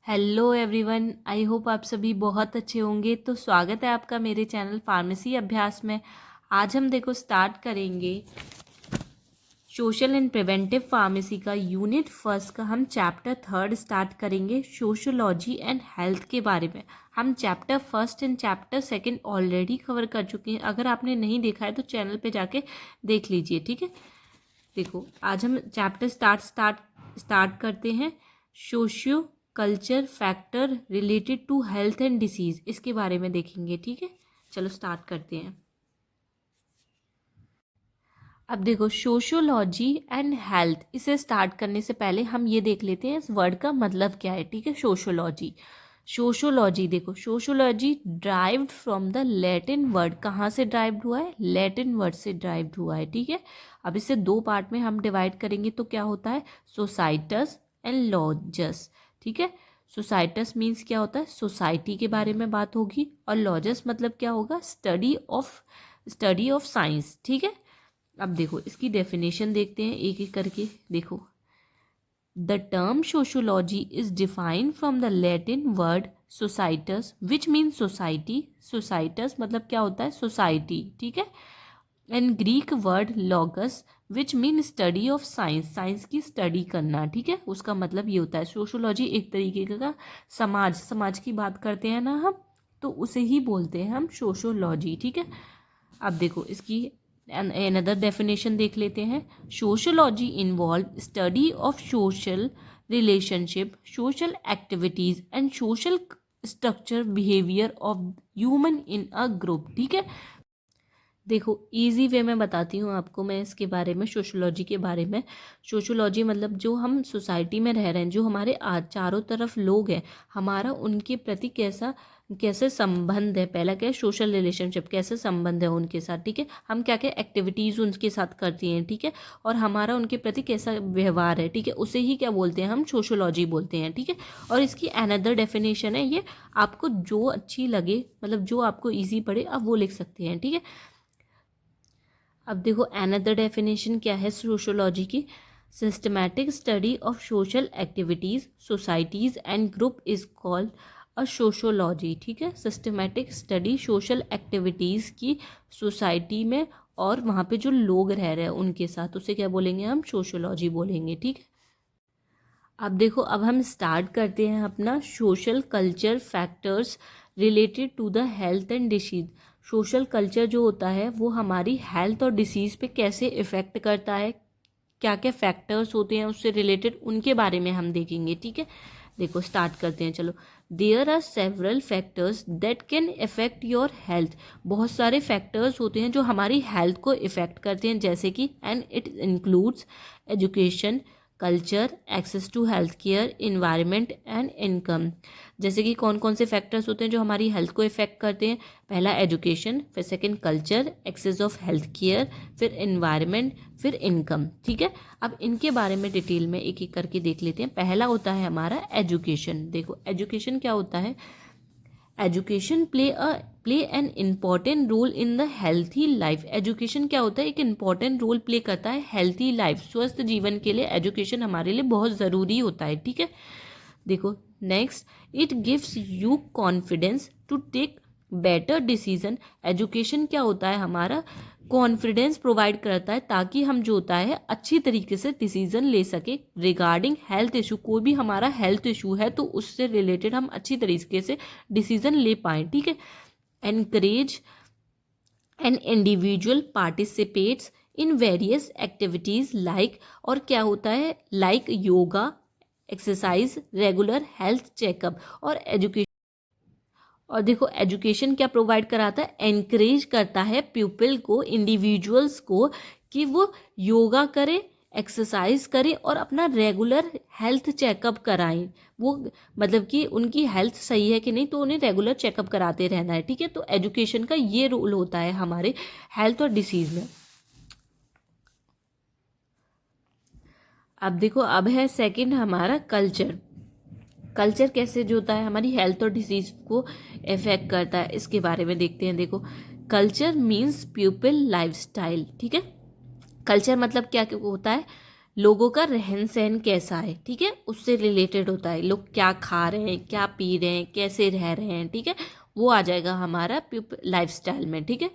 Hello everyone, I hope आप सभी बहुत अच्छे होंगे। तो स्वागत है आपका मेरे चैनल फार्मेसी अभ्यास में। आज हम देखो स्टार्ट करेंगे सोशल एंड प्रिवेंटिव फार्मेसी का यूनिट फर्स्ट का। हम चैप्टर थर्ड स्टार्ट करेंगे सोशोलॉजी एंड हेल्थ के बारे में। हम chapter first and chapter second already cover कर चुके हैं। अगर आपने नहीं देखा है तो चैनल पे जाके देख लीजिए, ठीक है। देखो आज हम चैप्टर स्टार्ट करते हैं। Socio culture factor related to health and disease, इसके बारे में देखेंगे, ठीक है। चलो स्टार्ट करते हैं। अब देखो सोशियोलॉजी एंड हेल्थ, इसे स्टार्ट करने से पहले हम ये देख लेते हैं इस वर्ड का मतलब क्या है, ठीक है। सोशियोलॉजी देखो, sociology derived from the Latin word. कहाँ से ड्राइव्ड हुआ है? लैटिन वर्ड से ड्राइव्ड हुआ है, ठीक है। अब इसे दो पार्ट में हम डिवाइड करेंगे तो क्या होता है? सोसाइटस एंड लॉजस, ठीक है। सोसाइटस मीन्स क्या होता है? सोसाइटी के बारे में बात होगी, और लॉजस मतलब क्या होगा? स्टडी ऑफ साइंस, ठीक है। अब देखो इसकी डेफिनेशन देखते हैं एक एक करके। देखो, the term sociology is defined from the Latin word societas which mean society. Societas मतलब क्या होता है? सोसाइटी, ठीक है। And Greek word logos which mean study of science, science की स्टडी करना, ठीक है। उसका मतलब ये होता है सोशियोलॉजी एक तरीके का समाज की बात करते हैं ना हम, तो उसे ही बोलते हैं हम सोशियोलॉजी, ठीक है। अब देखो इसकी अनदर डेफिनेशन देख लेते हैं। Sociology involve study of social relationship, social activities and social structure behaviour of human in a group, ठीक है। देखो इजी वे में बताती हूँ आपको मैं इसके बारे में, सोशोलॉजी के बारे में। सोशोलॉजी मतलब जो हम सोसाइटी में रह रहे हैं, जो हमारे चारों तरफ लोग हैं, हमारा उनके प्रति कैसे संबंध है। पहला क्या है? सोशल रिलेशनशिप, कैसे संबंध है उनके साथ, ठीक है। हम क्या क्या एक्टिविटीज़ उनके साथ करती हैं, ठीक है। और हमारा उनके प्रति कैसा व्यवहार है, ठीक है। उसे ही क्या बोलते हैं? हम सोशोलॉजी बोलते हैं, ठीक है। और इसकी अनदर डेफिनेशन है ये, आपको जो अच्छी लगे, मतलब जो आपको ईजी पड़े आप वो लिख सकते हैं, ठीक है। अब देखो अनदर डेफिनेशन क्या है सोशोलॉजी की। Systematic study of social activities, societies and group is called a sociology, ठीक है। सिस्टमैटिक स्टडी सोशल एक्टिविटीज़ की सोसाइटी में और वहाँ पे जो लोग रह रहे हैं उनके साथ, उसे क्या बोलेंगे? हम सोशोलॉजी बोलेंगे, ठीक है। अब देखो, अब हम स्टार्ट करते हैं अपना social culture factors related to the health and disease. Social culture जो होता है वो हमारी हेल्थ और डिसीज़ पे कैसे इफ़ेक्ट करता है, क्या क्या फैक्टर्स होते हैं उससे रिलेटेड, उनके बारे में हम देखेंगे, ठीक है। देखो स्टार्ट करते हैं, चलो। There are several factors that can affect your health. बहुत सारे फैक्टर्स होते हैं जो हमारी हेल्थ को इफ़ेक्ट करते हैं, जैसे कि and it includes education, culture, access to health care, environment and income. जैसे कि कौन कौन से फैक्टर्स होते हैं जो हमारी हेल्थ को इफ़ेक्ट करते हैं? पहला एजुकेशन, फिर second culture, access of health care, फिर इन्वायरमेंट, फिर इनकम, ठीक है। अब इनके बारे में डिटेल में एक एक करके देख लेते हैं। पहला होता है हमारा एजुकेशन। देखो एजुकेशन क्या होता है? Education play an important role in the healthy life. Education क्या होता है? एक इम्पॉर्टेंट रोल प्ले करता है हेल्थी लाइफ, स्वस्थ जीवन के लिए एजुकेशन हमारे लिए बहुत ज़रूरी होता है, ठीक है। देखो next, it gives you confidence to take better decision. Education क्या होता है? हमारा कॉन्फिडेंस प्रोवाइड करता है ताकि हम जो होता है अच्छी तरीके से डिसीजन ले सके रिगार्डिंग हेल्थ इशू। कोई भी हमारा हेल्थ इशू है तो उससे रिलेटेड हम अच्छी तरीके से डिसीजन ले पाएँ, ठीक है। Encourage an individual participates in various activities like, और क्या होता है? Like yoga, exercise, regular health checkup और एजुकेशन। और देखो एजुकेशन क्या प्रोवाइड कराता है? एनकरेज करता है पीपल को, इंडिविजुअल्स को, कि वो योगा करें, एक्सरसाइज करें और अपना रेगुलर हेल्थ चेकअप कराएं। वो मतलब कि उनकी हेल्थ सही है कि नहीं, तो उन्हें रेगुलर चेकअप कराते रहना है, ठीक है। तो एजुकेशन का ये रोल होता है हमारे हेल्थ और डिसीज में। अब देखो, अब है सेकंड हमारा कल्चर। कल्चर कैसे जो होता है हमारी हेल्थ और डिजीज को इफेक्ट करता है, इसके बारे में देखते हैं। देखो कल्चर मीन्स पीपल लाइफस्टाइल, ठीक है। कल्चर मतलब क्या क्या होता है? लोगों का रहन सहन कैसा है, ठीक है, उससे रिलेटेड होता है, लोग क्या खा रहे हैं, क्या पी रहे हैं, कैसे रह रहे हैं, ठीक है, वो आ जाएगा हमारा लाइफस्टाइल में, ठीक है।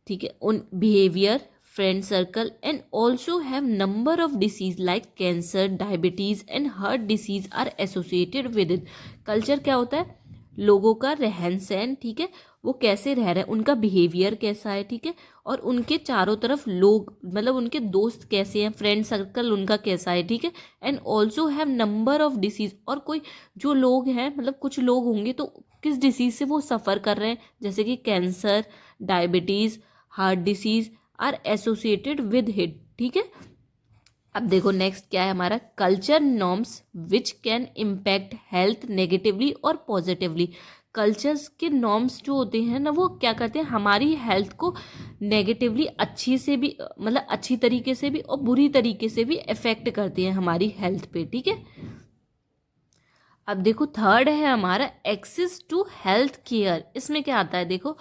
ठीक है, उन behaviour, friend circle and also have number of disease like cancer, diabetes and heart disease are associated with it. Culture क्या होता है, लोगों का रहन सहन, ठीक है, वो कैसे रह रहे हैं, उनका बिहेवियर कैसा है, ठीक है, और उनके चारों तरफ लोग, मतलब उनके दोस्त कैसे हैं, फ्रेंड सर्कल उनका कैसा है, ठीक है, and also have number of disease, और कोई जो लोग हैं, मतलब कुछ लोग होंगे तो किस डिसीज से वो सफ़र कर रहे हैं, जैसे कि cancer, diabetes, heart disease are associated with it, ठीक है। अब देखो नेक्स्ट क्या है हमारा, culture norms which can impact health negatively और पॉजिटिवली। कल्चर्स के नॉर्म्स जो होते हैं ना, वो क्या करते हैं, हमारी हेल्थ को नेगेटिवली अच्छी से भी, मतलब अच्छी तरीके से भी और बुरी तरीके से भी इफेक्ट करते हैं हमारी हेल्थ पे, ठीक है। अब देखो थर्ड है हमारा एक्सेस टू हेल्थ केयर। इसमें क्या आता है, देखो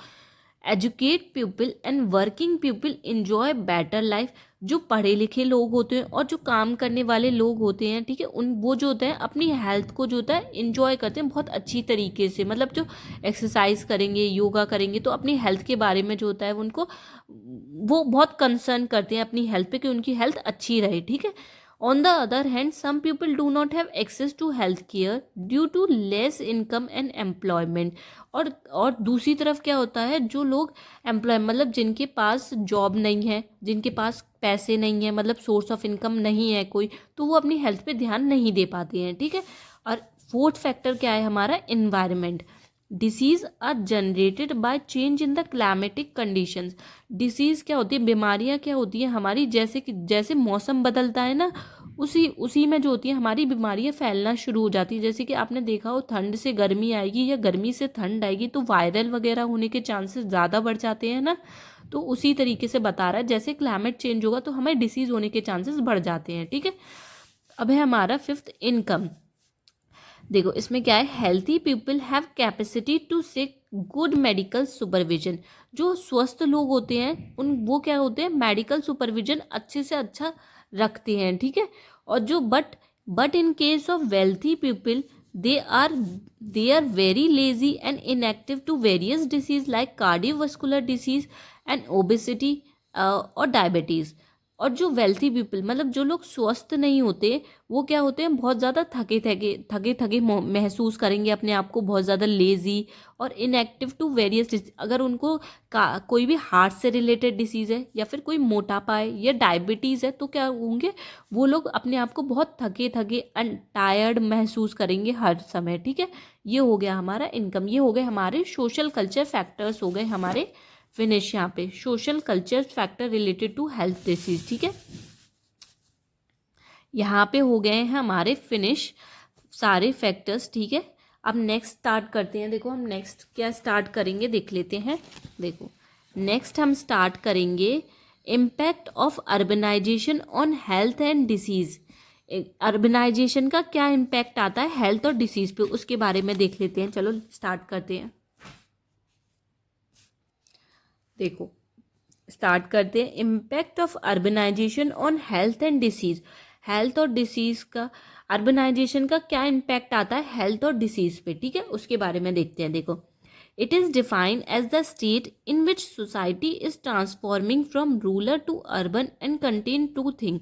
educate people and working people enjoy better life. जो पढ़े लिखे लोग होते हैं और जो काम करने वाले लोग होते हैं, ठीक है, उन वो जो होते हैं अपनी हेल्थ को जो होता है इंजॉय करते हैं बहुत अच्छी तरीके से, मतलब जो एक्सरसाइज करेंगे, योगा करेंगे, तो अपनी हेल्थ के बारे में जो होता है उनको, वो बहुत कंसर्न करते हैं अपनी हेल्थ पे कि उनकी हेल्थ अच्छी रहे, ठीक है। On the other hand, some people do not have access to health care due to less income and employment. और दूसरी तरफ क्या होता है, जो लोग एम्प्लॉय, मतलब जिनके पास जॉब नहीं है, जिनके पास पैसे नहीं है, मतलब सोर्स ऑफ इनकम नहीं है कोई, तो वो अपनी हेल्थ पे ध्यान नहीं दे पाते हैं, ठीक है। और फोर्थ फैक्टर क्या है हमारा, environment. Disease are generated by change in the climatic conditions. Disease क्या होती है, बीमारियां क्या होती है हमारी, जैसे कि जैसे मौसम बदलता है ना, उसी में जो होती है हमारी बीमारियां फैलना शुरू हो जाती है। जैसे कि आपने देखा हो, ठंड से गर्मी आएगी या गर्मी से ठंड आएगी तो वायरल वगैरह होने के चांसेस ज़्यादा बढ़ जाते हैं ना, तो उसी तरीके से बता रहा है, जैसे क्लाइमेट चेंज होगा तो हमें डिसीज होने के चांसेस बढ़ जाते हैं, ठीक है। अब है हमारा फिफ्थ, इनकम। देखो इसमें क्या है, healthy people have capacity to seek good medical supervision. जो स्वस्थ लोग होते हैं वो क्या होते हैं, मेडिकल सुपरविजन अच्छे से अच्छा रखते हैं, ठीक है। और जो but in case of wealthy people, they are very lazy and inactive to various disease like cardiovascular disease and obesity और डायबिटीज़। और जो वेल्थी पीपल, मतलब जो लोग स्वस्थ नहीं होते, वो क्या होते हैं, बहुत ज़्यादा थके महसूस करेंगे अपने आप को, बहुत ज़्यादा लेज़ी और इनएक्टिव टू वेरियस डिजीज। अगर उनको कोई भी हार्ट से रिलेटेड डिसीज़ है या फिर कोई मोटापा है या डायबिटीज़ है, तो क्या होंगे, वो लोग अपने आप को बहुत थके एंड टायर्ड महसूस करेंगे हर समय, ठीक है। ये हो गया हमारा इनकम, ये हो गए हमारे सोशल कल्चर फैक्टर्स, हो गए हमारे फिनिश यहाँ पे, social culture factor related to health disease, ठीक है। यहाँ पे हो गए हैं हमारे फिनिश सारे फैक्टर्स, ठीक है। अब नेक्स्ट स्टार्ट करते हैं। देखो हम नेक्स्ट क्या स्टार्ट करेंगे देख लेते हैं। देखो नेक्स्ट हम स्टार्ट करेंगे impact of urbanisation on health and disease. Urbanisation का क्या इम्पैक्ट आता है हेल्थ और डिसीज पे, उसके बारे में देख लेते हैं। चलो स्टार्ट करते हैं। देखो स्टार्ट करते हैं, impact of urbanisation on health and disease. Health और डिसीज का, अर्बनाइजेशन का क्या इम्पैक्ट आता है हेल्थ और डिसीज पे, ठीक है, उसके बारे में देखते हैं। देखो it is defined as the state in which society is transforming from rural to urban and contain to thing.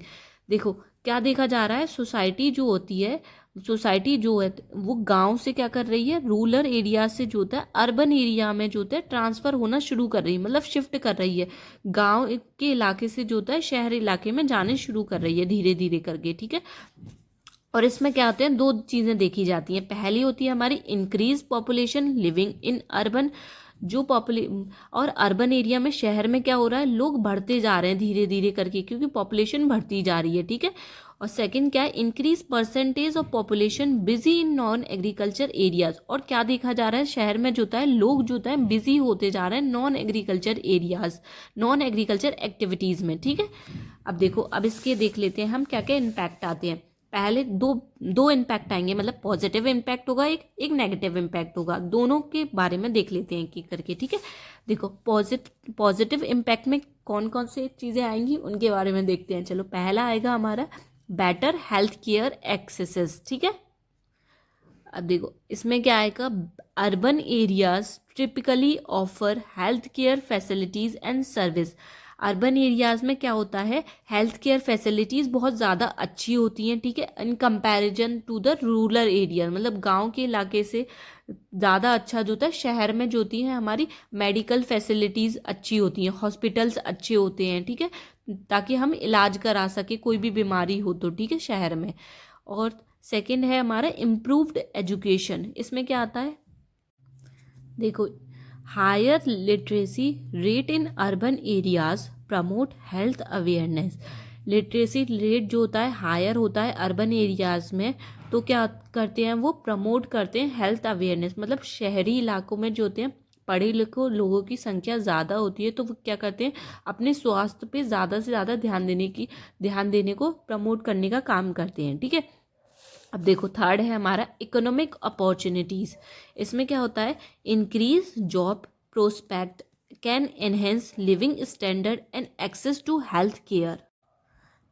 देखो क्या देखा जा रहा है, सोसाइटी जो होती है, सोसाइटी जो है वो गांव से क्या कर रही है, रूरल एरिया से जो होता है अर्बन एरिया में जो होता है ट्रांसफ़र होना शुरू कर रही है, मतलब शिफ्ट कर रही है, गांव के इलाके से जो होता है शहर इलाके में जाने शुरू कर रही है धीरे धीरे करके, ठीक है। और इसमें क्या होते हैं, दो चीज़ें देखी जाती हैं। पहली होती है हमारी increase population living in urban, जो और अर्बन एरिया में, शहर में क्या हो रहा है, लोग बढ़ते जा रहे हैं धीरे धीरे करके क्योंकि पॉपुलेशन बढ़ती जा रही है, ठीक है। और सेकंड क्या है, increase percentage of population busy in non agriculture areas. और क्या देखा जा रहा है, शहर में जो होता है लोग जो होता है बिजी होते जा रहे हैं non agriculture areas, non agriculture activities में, ठीक है। अब देखो अब इसके देख लेते हैं हम क्या क्या इम्पैक्ट आते हैं। पहले दो इम्पैक्ट आएंगे, मतलब पॉजिटिव इम्पैक्ट होगा एक नेगेटिव इम्पैक्ट होगा, दोनों के बारे में देख लेते हैं एक करके, ठीक है। देखो पॉजिटिव इम्पैक्ट में कौन कौन से चीज़ें आएंगी उनके बारे में देखते हैं। चलो पहला आएगा हमारा बेटर हेल्थ केयर एक्सेसेस, ठीक है। अब देखो इसमें क्या आएगा, urban areas typically offer health care facilities and service. Urban areas में क्या होता है, हेल्थ केयर फैसिलिटीज़ बहुत ज़्यादा अच्छी होती हैं, ठीक है, in comparison to the rural area, मतलब गांव के इलाके से ज़्यादा अच्छा जो होता है शहर में जो होती है हमारी मेडिकल फैसिलिटीज़ अच्छी होती हैं, हॉस्पिटल्स अच्छे होते हैं, ठीक है, ताकि हम इलाज करा सके कोई भी बीमारी हो तो, ठीक है, शहर में। और सेकंड है हमारा इम्प्रूव्ड एजुकेशन। इसमें क्या आता है, देखो higher literacy rate in urban areas promote health awareness. Literacy rate जो होता है हायर होता है अर्बन एरियाज में, तो क्या करते हैं वो प्रमोट करते हैं हेल्थ अवेयरनेस, मतलब शहरी इलाकों में जो होते हैं पढ़े लिखे लोगों की संख्या ज़्यादा होती है, तो वो क्या करते हैं अपने स्वास्थ्य पे ज़्यादा से ज़्यादा ध्यान देने को प्रमोट करने का काम करते हैं, ठीक है। अब देखो थर्ड है हमारा इकोनॉमिक अपॉर्चुनिटीज़। इसमें क्या होता है, increase job prospect can enhance living standard and access to health care.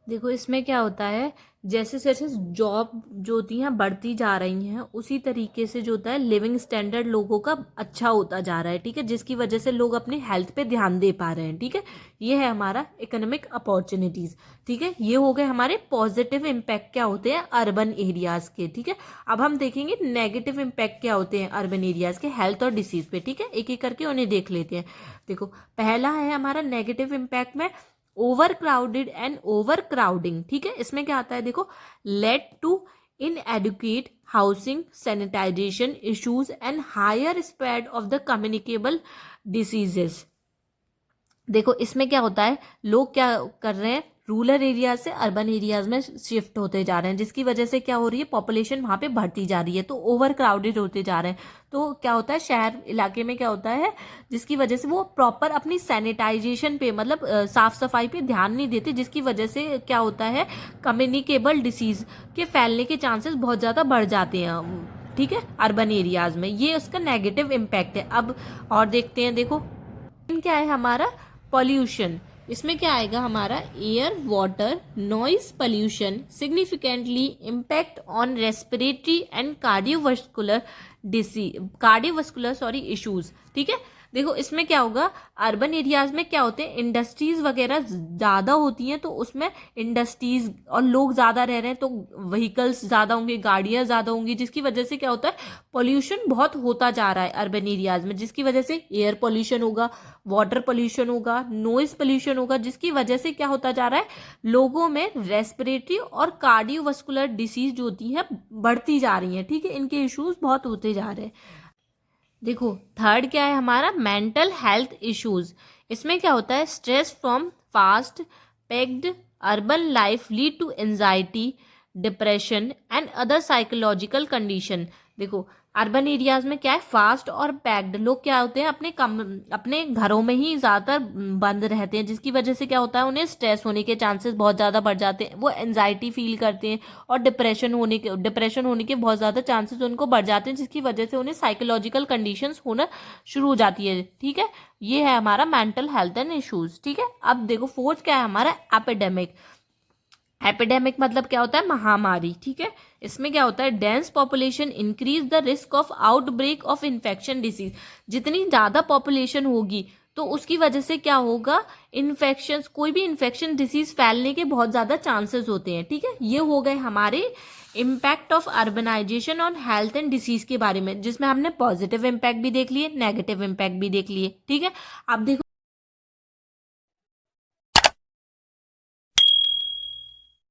देखो इसमें क्या होता है, जैसे जैसे जॉब जो होती हैं बढ़ती जा रही हैं उसी तरीके से जो होता है लिविंग स्टैंडर्ड लोगों का अच्छा होता जा रहा है, ठीक है, जिसकी वजह से लोग अपनी हेल्थ पे ध्यान दे पा रहे हैं, ठीक है। ये है हमारा इकोनॉमिक अपॉर्चुनिटीज़, ठीक है। ये हो गए हमारे पॉजिटिव इम्पैक्ट क्या होते हैं अर्बन एरियाज़ के, ठीक है। अब हम देखेंगे नेगेटिव इम्पैक्ट क्या होते हैं अर्बन एरियाज़ के हेल्थ और डिसीज़ पे, ठीक है, एक एक करके उन्हें देख लेते हैं। देखो पहला है हमारा नेगेटिव इम्पैक्ट में overcrowded and overcrowding, ठीक है। इसमें क्या आता है, देखो led to inadequate housing sanitisation issues and higher spread of the communicable diseases. देखो इसमें क्या होता है, लोग क्या कर रहे हैं रूरल एरिया से अर्बन एरियाज में शिफ्ट होते जा रहे हैं, जिसकी वजह से क्या हो रही है पॉपुलेशन वहाँ पे बढ़ती जा रही है, तो ओवर क्राउडेड होते जा रहे हैं। तो क्या होता है शहर इलाके में क्या होता है, जिसकी वजह से वो प्रॉपर अपनी सैनिटाइजेशन पे मतलब साफ सफाई पे ध्यान नहीं देते, जिसकी वजह से क्या होता है कम्युनिकेबल डिसीज के फैलने के चांसेस बहुत ज़्यादा बढ़ जाते हैं, ठीक है, अर्बन एरियाज में। ये उसका नेगेटिव इम्पैक्ट है। अब और देखते हैं, देखो क्या है हमारा पॉल्यूशन। इसमें क्या आएगा हमारा air water noise pollution significantly impact on respiratory and cardiovascular issues, ठीक है। देखो इसमें क्या होगा, अर्बन एरियाज में क्या होते हैं इंडस्ट्रीज वगैरह ज़्यादा होती हैं, तो उसमें इंडस्ट्रीज और लोग ज़्यादा रह रहे हैं तो व्हीकल्स ज़्यादा होंगे, गाड़ियाँ ज़्यादा होंगी, जिसकी वजह से क्या होता है पोल्यूशन बहुत होता जा रहा है अर्बन एरियाज में, जिसकी वजह से एयर पोल्यूशन होगा, वाटर पोल्यूशन होगा, नॉइज पोल्यूशन होगा, जिसकी वजह से क्या होता जा रहा है लोगों में रेस्पिरेटरी और कार्डियोवास्कुलर डिसीज जो होती है बढ़ती जा रही हैं, ठीक है, इनके इश्यूज बहुत होते जा रहे हैं। देखो थर्ड क्या है हमारा मेंटल हेल्थ इश्यूज। इसमें क्या होता है stress from fast paced urban life lead to anxiety depression and other psychological condition. देखो अर्बन एरियाज में क्या है फास्ट और पैक्ड लोग क्या होते हैं अपने घरों में ही ज़्यादातर बंद रहते हैं, जिसकी वजह से क्या होता है उन्हें स्ट्रेस होने के चांसेस बहुत ज़्यादा बढ़ जाते हैं, वो एंजाइटी फील करते हैं और डिप्रेशन होने के बहुत ज़्यादा चांसेस उनको बढ़ जाते हैं, जिसकी वजह से उन्हें साइकोलॉजिकल कंडीशंस होना शुरू हो जाती है, ठीक है। ये है हमारा मेंटल हेल्थ एंड इश्यूज, ठीक है। अब देखो फोर्थ क्या है हमारा एपिडेमिक। एपिडेमिक मतलब क्या होता है महामारी, ठीक है। इसमें क्या होता है dense population increase the risk of outbreak of infection disease. जितनी ज़्यादा पॉपुलेशन होगी तो उसकी वजह से क्या होगा इन्फेक्शन कोई भी इन्फेक्शन डिसीज फैलने के बहुत ज़्यादा चांसेस होते हैं, ठीक है। ये हो गए हमारे impact of urbanisation on health and disease के बारे में, जिसमें हमने पॉजिटिव इम्पैक्ट भी देख लिए नेगेटिव इम्पैक्ट भी देख लिए, ठीक है। अब देखो